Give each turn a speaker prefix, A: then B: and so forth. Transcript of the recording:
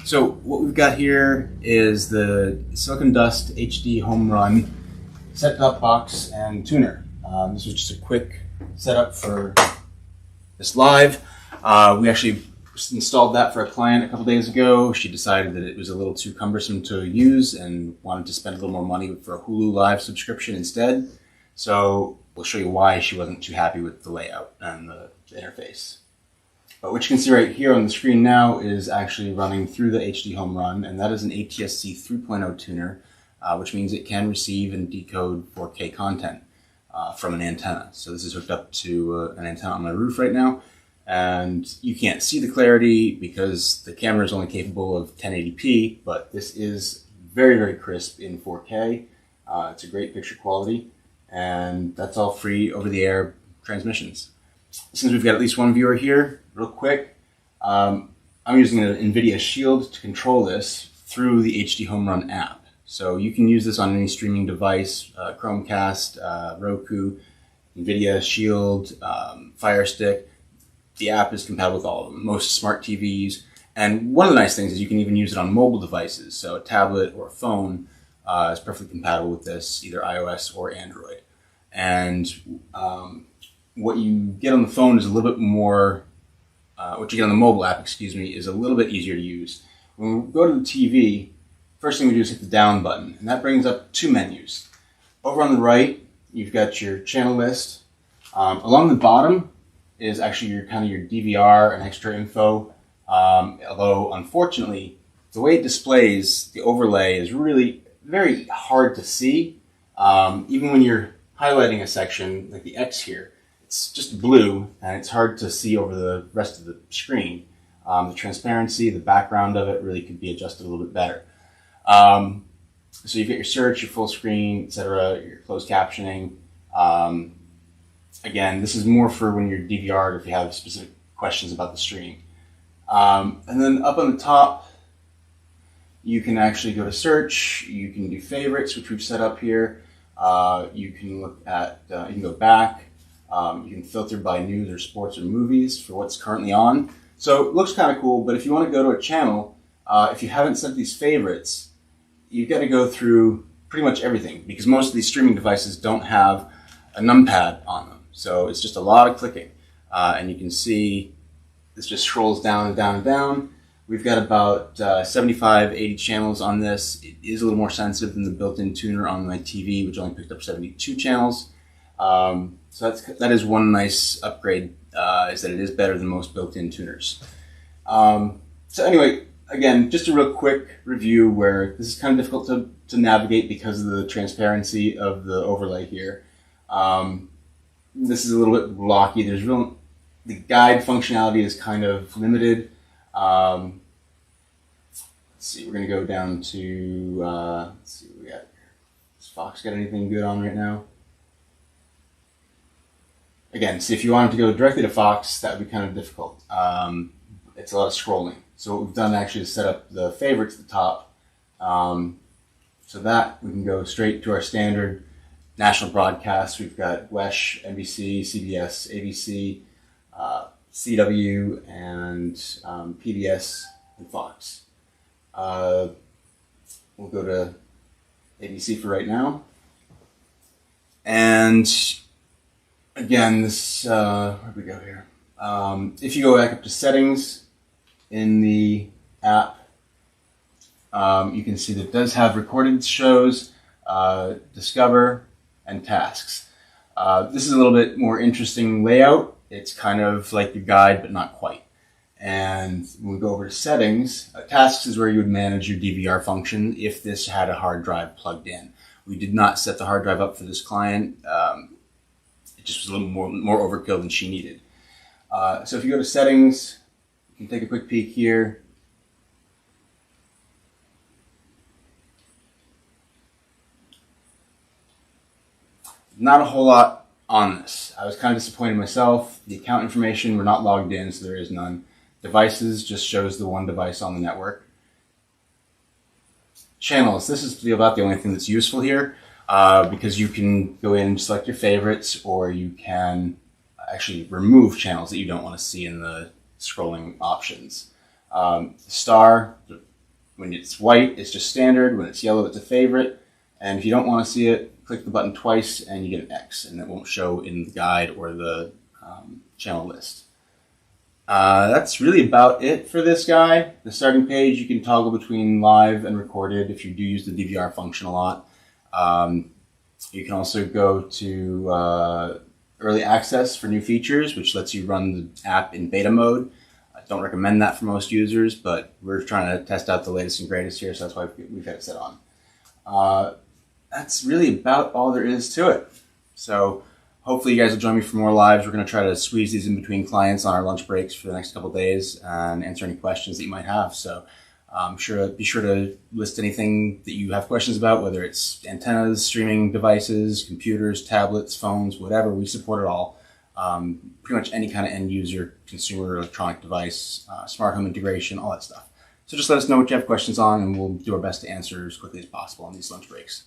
A: So what we've got here is the Silicon Dust HDHomeRun set-top box and tuner. This was just a quick setup for this live. We actually installed that for a client a couple days ago. She decided that it was a little too cumbersome to use and wanted to spend a little more money for a Hulu Live subscription instead. So we'll show you why she wasn't too happy with the layout and the interface. But what you can see right here on the screen now is actually running through the HDHomeRun, and that is an ATSC 3.0 tuner, which means it can receive and decode 4K content from an antenna. So this is hooked up to an antenna on my roof right now, and you can't see the clarity because the camera is only capable of 1080p, but this is very, very crisp in 4K. It's a great picture quality, and that's all free over-the-air transmissions. Since we've got at least one viewer here, real quick, I'm using an NVIDIA Shield to control this through the HDHomeRun app. So you can use this on any streaming device, Chromecast, Roku, NVIDIA Shield, Fire Stick. The app is compatible with all of them, most smart TVs. And one of the nice things is you can even use it on mobile devices. So a tablet or a phone is perfectly compatible with this, either iOS or Android. And what you get on the phone is a little bit more, what you get on the mobile app, is a little bit easier to use. When we go to the TV, first thing we do is hit the down button, and that brings up two menus. Over on the right, you've got your channel list. Along the bottom is actually your DVR and extra info. Although, unfortunately, the way it displays the overlay is really very hard to see. Even when you're highlighting a section, like the X here, it's just blue, and it's hard to see over the rest of the screen. The transparency, the background of it really could be adjusted a little bit better. So you've got your search, your full screen, etc., your closed captioning. Again, this is more for when you're DVR'd or if you have specific questions about the stream. And then up on the top, you can actually go to search. You can do favorites, which we've set up here. You can look at, you can go back. You can filter by news or sports or movies for what's currently on. So it looks kind of cool, but if you want to go to a channel, if you haven't set these favorites, you've got to go through pretty much everything because most of these streaming devices don't have a numpad on them. So it's just a lot of clicking. And you can see this just scrolls down and down and down. We've got about 75, 80 channels on this. It is a little more sensitive than the built-in tuner on my TV, which only picked up 72 channels. So that is one nice upgrade, is that it is better than most built-in tuners. So anyway, again, just a real quick review where this is kind of difficult to navigate because of the transparency of the overlay here. This is a little bit blocky. The guide functionality is kind of limited. Let's see, we're going to go down to, let's see what we got here. Does Fox got anything good on right now? Again, see, if you wanted to go directly to Fox, that would be kind of difficult. It's a lot of scrolling. So what we've done actually is set up the favorites at the top. So that we can go straight to our standard national broadcasts. We've got WESH, NBC, CBS, ABC, CW, and PBS and Fox. We'll go to ABC for right now. And again, this, where'd we go here? If you go back up to settings in the app, you can see that it does have recorded shows, Discover, and tasks. This is a little bit more interesting layout. It's kind of like your guide, but not quite. And when we go over to settings, tasks is where you would manage your DVR function if this had a hard drive plugged in. We did not set the hard drive up for this client. It just was a little more overkill than she needed. So if you go to settings, you can take a quick peek here. Not a whole lot on this. I was kind of disappointed myself. The account information, we're not logged in, so there is none. Devices just shows the one device on the network. Channels, this is about the only thing that's useful here because you can go in and select your favorites, or you can actually remove channels that you don't want to see in the scrolling options. Star, When it's white, it's just standard. When it's yellow, it's a favorite. And if you don't want to see it, click the button twice and you get an X, and it won't show in the guide or the channel list. That's really about it for this guy. The starting page, you can toggle between live and recorded if you do use the DVR function a lot. You can also go to early access for new features, which lets you run the app in beta mode. I don't recommend that for most users, but we're trying to test out the latest and greatest here, so that's why we've got it set on. That's really about all there is to it. So hopefully you guys will join me for more lives. We're going to try to squeeze these in between clients on our lunch breaks for the next couple of days and answer any questions that you might have. So be sure to list anything that you have questions about, whether it's antennas, streaming devices, computers, tablets, phones, whatever. We support it all. Pretty much any kind of end user, consumer, electronic device, smart home integration, all that stuff. So just let us know what you have questions on, and we'll do our best to answer as quickly as possible on these lunch breaks.